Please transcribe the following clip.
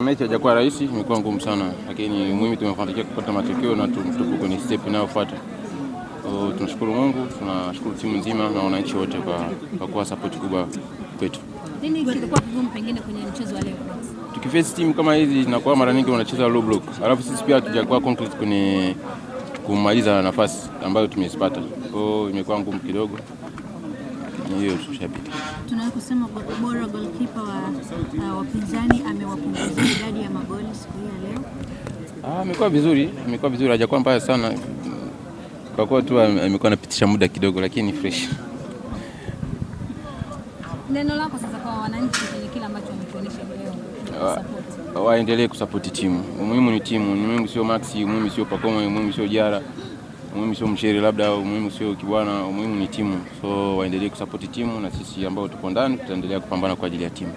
Mechi haijakuwa rahisi, imekuwa ngumu sana, lakini muhimu tumefanikiwa kupata matokeo na tupo kwenye step inayofuata. Tunashukuru Mungu, tunashukuru timu nzima na wananchi wote kwa kuwa support kubwa kwetu. Nini kilikuwa kigumu pengine kwenye mchezo wa leo? Tukiface timu kama hizi zinakuwa mara nyingi wanacheza low block. Alafu sisi pia hatujakuwa concrete kwenye kumaliza nafasi ambayo tumezipata. Kwa hiyo imekuwa ngumu kidogo. Hiyo tushapita. Tunaweza kusema bora goalkeeper wa wapinzani amewapunguzia idadi ya magoli siku hii leo. Amekuwa vizuri, hajakuwa mbaya sana. Kwa kuwa tu amekuwa anapitisha muda kidogo, lakini fresh. Neno lako sasa kwa wananchi kwenye kila ambacho wametuonyesha leo. Waendelee kusupport timu. Muhimu ni timu, muhimu sio Maxi, muhimu sio Pacome, muhimu sio Jara, muhimu sio Mshere labda, muhimu sio Kibwana, muhimu ni timu. So waendelee kusupport timu na sisi ambao tuko ndani tutaendelea kupambana kwa ajili ya timu.